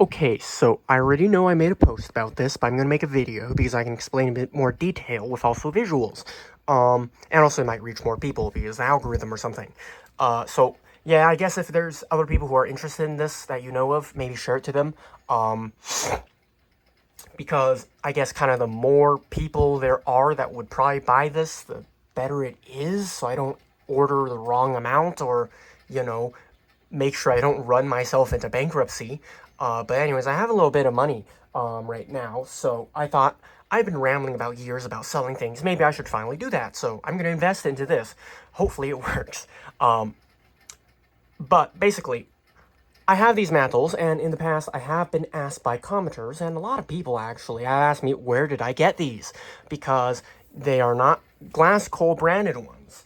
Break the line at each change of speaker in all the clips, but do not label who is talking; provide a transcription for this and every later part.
Okay, so I already know I made a post about this, but I'm going to make a video because I can explain a bit more detail with also visuals. And also it might reach more people because the algorithm or something. So yeah, I guess if there's other people who are interested in this that you know of, maybe share it to them. Because I guess kind of the more people there are that would probably buy this, the better it is. So I don't order the wrong amount or, you know, make sure I don't run myself into bankruptcy. But anyways, I have a little bit of money right now, so I thought I've been rambling about years about selling things. Maybe I should finally do that. So I'm going to invest into this. Hopefully it works. But basically, I have these mantles, and in the past, I have been asked by commenters, and a lot of people actually have asked me, where did I get these? Because they are not Glass Coal branded ones.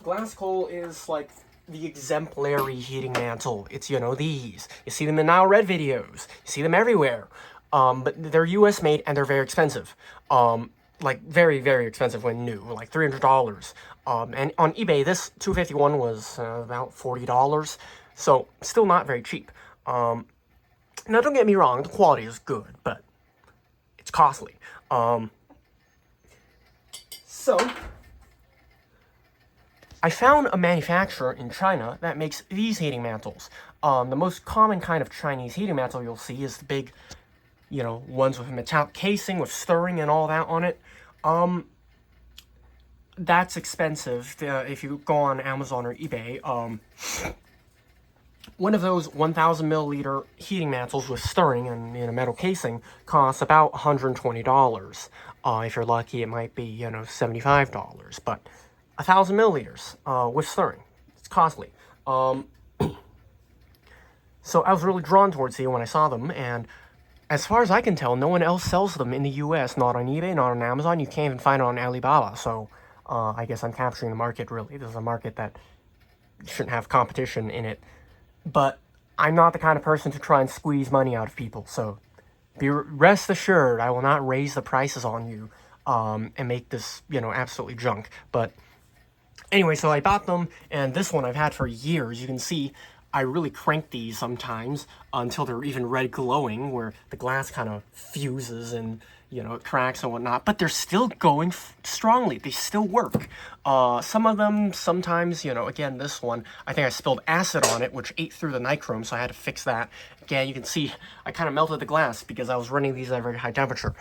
Glass Coal is like the exemplary heating mantle. It's, these. You see them in Now Red videos. You see them everywhere. But they're US made and they're very expensive. Like very, very expensive when new, like $300. And on eBay, this 251 was about $40. So still not very cheap. Now don't get me wrong, the quality is good, but it's costly. So I found a manufacturer in China that makes these heating mantles. The most common kind of Chinese heating mantle you'll see is the big, ones with a metallic casing with stirring and all that on it. That's expensive. If you go on Amazon or eBay, one of those 1,000 milliliter heating mantles with stirring and in a metal casing costs about $120. If you're lucky, it might be, $75. But 1,000 milliliters with stirring, it's costly. So I was really drawn towards these when I saw them, and as far as I can tell, no one else sells them in the US, not on eBay, not on Amazon. You can't even find it on Alibaba, so I guess I'm capturing the market, really. This is a market that shouldn't have competition in it. But I'm not the kind of person to try and squeeze money out of people, so rest assured I will not raise the prices on you and make this, absolutely junk. But anyway, so I bought them, and this one I've had for years. You can see I really crank these sometimes until they're even red glowing, where the glass kind of fuses and, it cracks and whatnot. But they're still going strongly. They still work. Some of them, sometimes, again, this one, I think I spilled acid on it, which ate through the nichrome, so I had to fix that. Again, you can see I kind of melted the glass because I was running these at a very high temperature.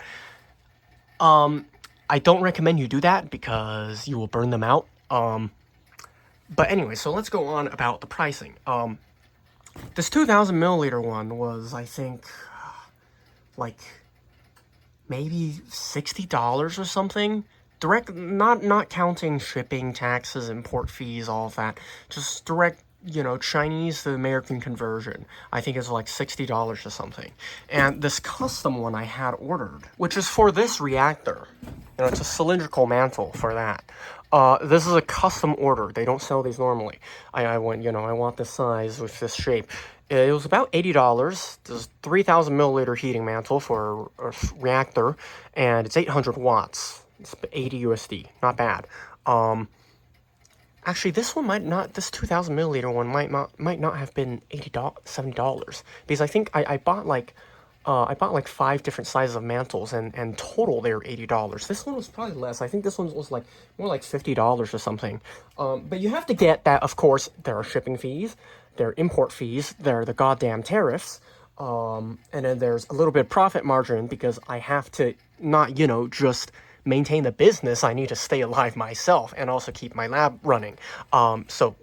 I don't recommend you do that because you will burn them out. But anyway, so let's go on about the pricing. This 2,000 milliliter one was, I think, like maybe $60 or something. Direct, not counting shipping, taxes, import fees, all of that. Just direct, Chinese to American conversion. I think it's like $60 or something. And this custom one I had ordered, which is for this reactor. It's a cylindrical mantle for that. This is a custom order. They don't sell these normally. I went, I want this size with this shape. It was about $80. There's 3,000 milliliter heating mantle for a reactor, and it's 800 watts. It's 80 USD. Not bad. Actually, this one might not. This 2,000 milliliter one might not have been $70 because I think I bought like 5 different sizes of mantles, and total they were $80. This one was probably less. I think this one was like more like $50 or something. But you have to get that. Of course, there are shipping fees, there are import fees, there are the goddamn tariffs, and then there's a little bit of profit margin because I have to not just maintain the business. I need to stay alive myself and also keep my lab running. So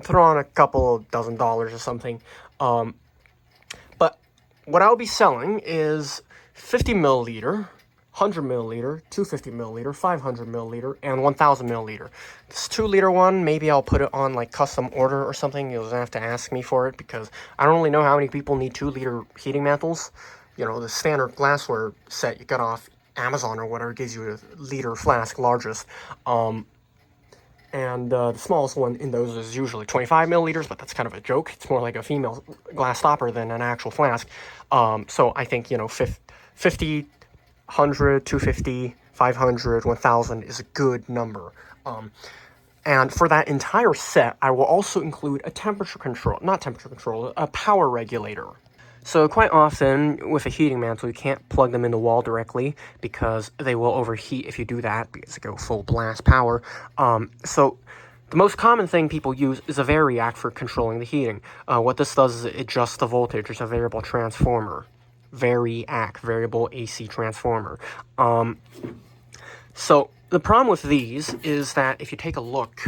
throw on a couple dozen dollars or something. But what I'll be selling is 50 milliliter, 100 milliliter, 250 milliliter, 500 milliliter, and 1000 milliliter. This 2-liter one, maybe I'll put it on like custom order or something. You'll have to ask me for it because I don't really know how many people need 2-liter heating mantles. The standard glassware set you get off Amazon or whatever gives you a liter flask largest. And the smallest one in those is usually 25 milliliters, but that's kind of a joke. It's more like a female glass stopper than an actual flask. So I think, 50, 100, 250, 500, 1000 is a good number. And for that entire set, I will also include a a power regulator. So quite often with a heating mantle, you can't plug them in the wall directly because they will overheat if you do that because they go full blast power. So the most common thing people use is a variac for controlling the heating. What this does is it adjusts the voltage. It's a variable transformer. Variac, variable AC transformer. So the problem with these is that if you take a look,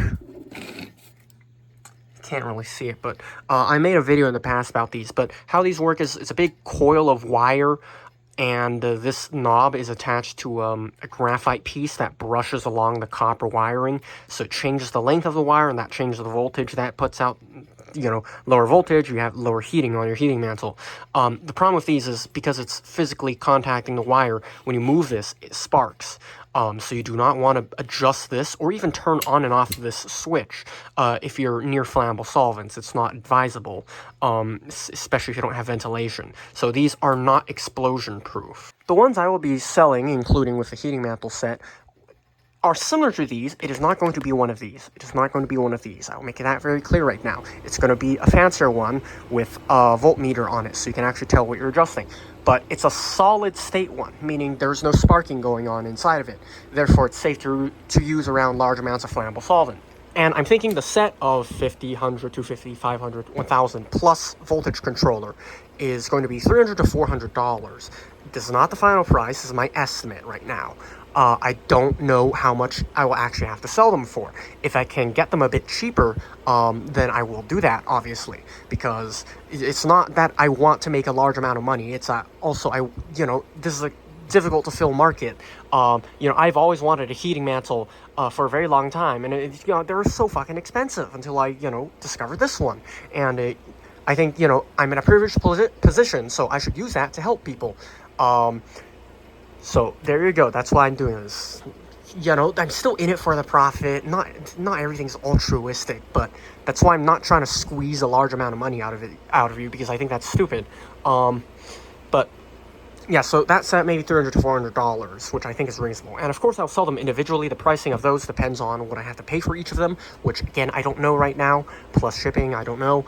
can't really see it, but I made a video in the past about these, but how these work is it's a big coil of wire, and this knob is attached to a graphite piece that brushes along the copper wiring, so it changes the length of the wire, and that changes the voltage. That puts out, lower voltage. You have lower heating on your heating mantle. The problem with these is because it's physically contacting the wire, when you move this, it sparks. So you do not want to adjust this or even turn on and off this switch if you're near flammable solvents. It's not advisable, especially if you don't have ventilation. So these are not explosion proof. The ones I will be selling, including with the heating mantle set, are similar to these. It is not going to be one of these. It is not going to be one of these. I will make that very clear right now. It's going to be a fancier one with a voltmeter on it, so you can actually tell what you're adjusting. But it's a solid state one, meaning there's no sparking going on inside of it. Therefore, it's safe to use around large amounts of flammable solvent. And I'm thinking the set of 50, 100, 250, 500, 1000 plus voltage controller is going to be $300 to $400. This is not the final price. This is my estimate right now. I don't know how much I will actually have to sell them for. If I can get them a bit cheaper, then I will do that, obviously, because it's not that I want to make a large amount of money. It's also, this is a difficult to fill market. I've always wanted a heating mantle for a very long time, and they're so fucking expensive until I, discovered this one. And I think, I'm in a privileged position, so I should use that to help people. So there you go. That's why I'm doing this. I'm still in it for the profit. Not everything's altruistic, but that's why I'm not trying to squeeze a large amount of money out of you, because I think that's stupid. But yeah, so that set maybe $300 to $400, which I think is reasonable. And of course, I'll sell them individually. The pricing of those depends on what I have to pay for each of them, which again I don't know right now. Plus shipping, I don't know.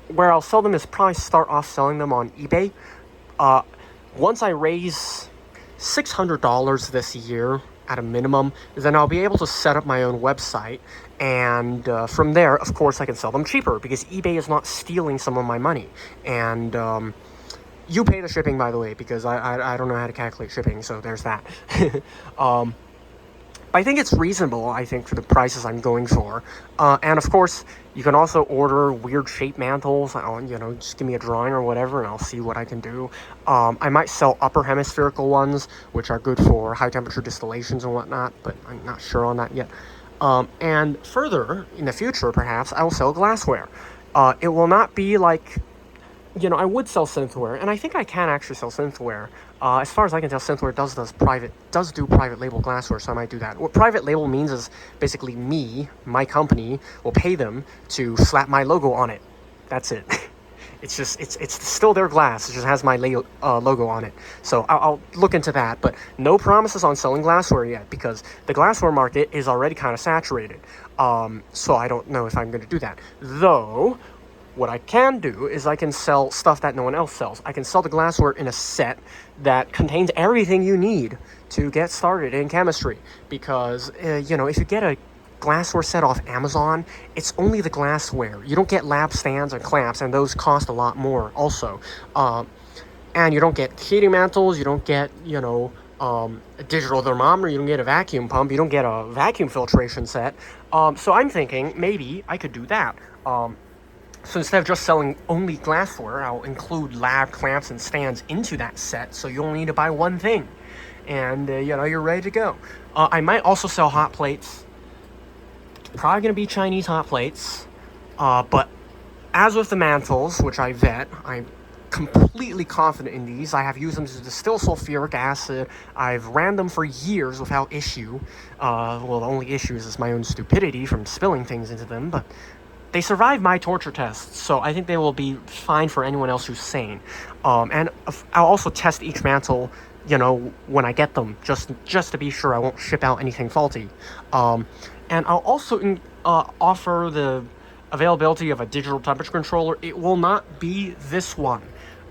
Where I'll sell them is probably start off selling them on eBay. Once I raise $600 this year at a minimum, then I'll be able to set up my own website, and from there, of course, I can sell them cheaper because eBay is not stealing some of my money. And you pay the shipping, by the way, because I don't know how to calculate shipping, so there's that. I think it's reasonable, for the prices I'm going for. And of course, you can also order weird shaped mantles. Just give me a drawing or whatever, and I'll see what I can do. I might sell upper hemispherical ones, which are good for high temperature distillations and whatnot, but I'm not sure on that yet. And further, in the future, perhaps, I will sell glassware. It will not be like... I would sell synthware, and I think I can actually sell synthware. As far as I can tell, synthware does do private label glassware, so I might do that. What private label means is basically my company, will pay them to slap my logo on it. That's it. It's still their glass. It just has my logo on it. So I'll look into that, but no promises on selling glassware yet, because the glassware market is already kind of saturated. So I don't know if I'm going to do that. Though... what I can do is I can sell stuff that no one else sells. I can sell the glassware in a set that contains everything you need to get started in chemistry. Because, if you get a glassware set off Amazon, it's only the glassware. You don't get lab stands and clamps, and those cost a lot more also. And you don't get heating mantles, you don't get, a digital thermometer, you don't get a vacuum pump, you don't get a vacuum filtration set. So I'm thinking maybe I could do that. So instead of just selling only glassware, I'll include lab clamps and stands into that set, so you only need to buy one thing. And, you're ready to go. I might also sell hot plates. Probably going to be Chinese hot plates. But as with the mantles, which I vet, I'm completely confident in these. I have used them to distill sulfuric acid. I've ran them for years without issue. The only issue is my own stupidity from spilling things into them, but... they survived my torture tests, so I think they will be fine for anyone else who's sane. And I'll also test each mantle, when I get them, just to be sure I won't ship out anything faulty. And I'll also offer the availability of a digital temperature controller. It will not be this one.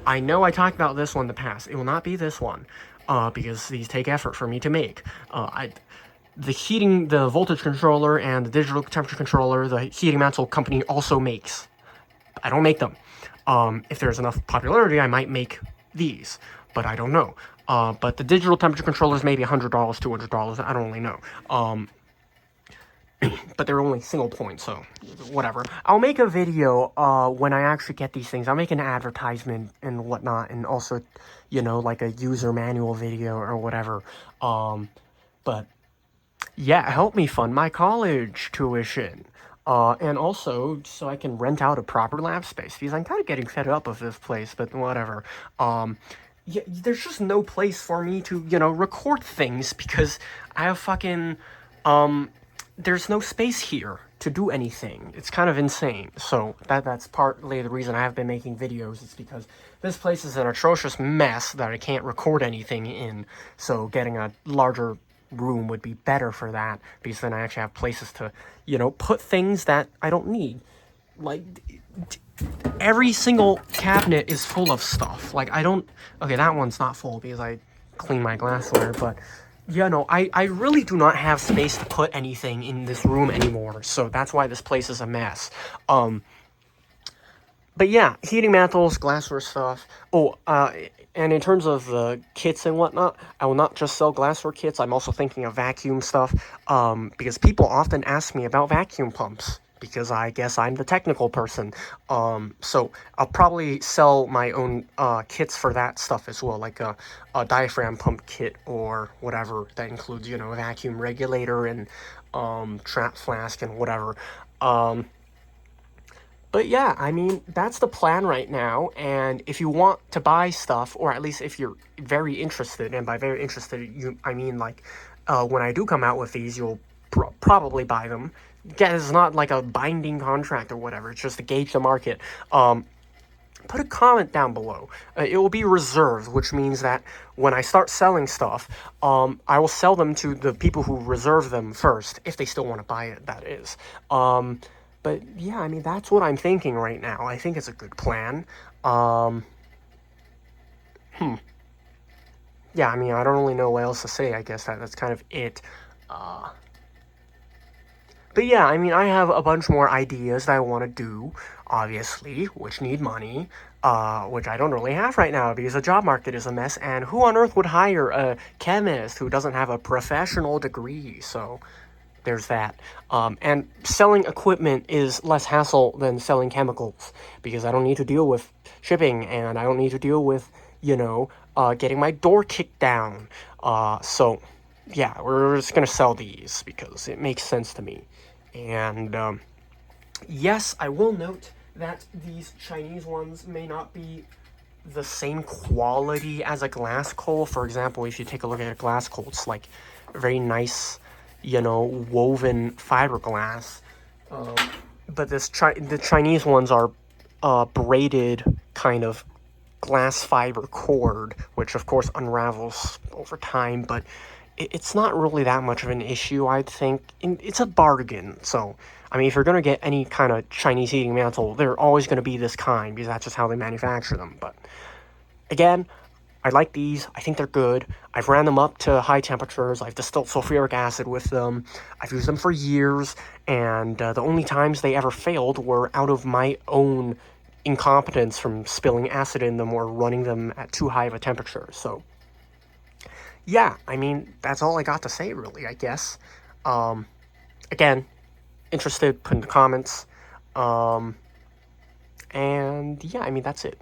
I know I talked about this one in the past. It will not be this one, because these take effort for me to make. The voltage controller and the digital temperature controller, the heating mantle company also makes. I don't make them. If there's enough popularity, I might make these, but I don't know. But the digital temperature controllers maybe $100, $200. I don't really know. But they're only single point, so whatever. I'll make a video when I actually get these things. I'll make an advertisement and whatnot, and also, like a user manual video or whatever. But yeah, help me fund my college tuition. And also, so I can rent out a proper lab space, because I'm kind of getting fed up of this place, but whatever. Yeah, there's just no place for me to, record things, because I have fucking, there's no space here to do anything. It's kind of insane. So that's partly the reason I have been making videos. It's because this place is an atrocious mess that I can't record anything in. So getting a larger room would be better for that, because then I actually have places to, put things that I don't need. Like, every single cabinet is full of stuff. Like, okay, that one's not full because I clean my glassware, but I really do not have space to put anything in this room anymore, so that's why this place is a mess. But yeah, heating mantles, glassware stuff. And in terms of the kits and whatnot, I will not just sell glassware kits. I'm also thinking of vacuum stuff, because people often ask me about vacuum pumps, because I guess I'm the technical person. So I'll probably sell my own kits for that stuff as well, like a diaphragm pump kit or whatever that includes, a vacuum regulator and trap flask and whatever. But yeah, I mean, that's the plan right now. And if you want to buy stuff, or at least if you're very interested, and by very interested, I mean like, when I do come out with these, you'll probably buy them. Again, it's not like a binding contract or whatever. It's just to gauge the market. Put a comment down below. It will be reserved, which means that when I start selling stuff, I will sell them to the people who reserve them first, if they still want to buy it, that is. But yeah, I mean, that's what I'm thinking right now. I think it's a good plan. Yeah, I mean, I don't really know what else to say. I guess that's kind of it. But yeah, I mean, I have a bunch more ideas that I want to do, obviously, which need money, which I don't really have right now, because the job market is a mess, and who on earth would hire a chemist who doesn't have a professional degree? So there's that. And selling equipment is less hassle than selling chemicals, because I don't need to deal with shipping, and I don't need to deal with, getting my door kicked down. So yeah, we're just gonna sell these because it makes sense to me. And yes, I will note that these Chinese ones may not be the same quality as a glass coal. For example, if you take a look at a glass coal, it's like very nice, woven fiberglass. But the Chinese ones are braided kind of glass fiber cord, which of course unravels over time, but it's not really that much of an issue, I think. It's a bargain. So, I mean, if you're going to get any kind of Chinese heating mantle, they're always going to be this kind, because that's just how they manufacture them. But again, I like these. I think they're good. I've ran them up to high temperatures. I've distilled sulfuric acid with them. I've used them for years, and the only times they ever failed were out of my own incompetence from spilling acid in them or running them at too high of a temperature. So yeah, I mean, that's all I got to say, really, I guess. Again, interested, put in the comments. And yeah, I mean, that's it.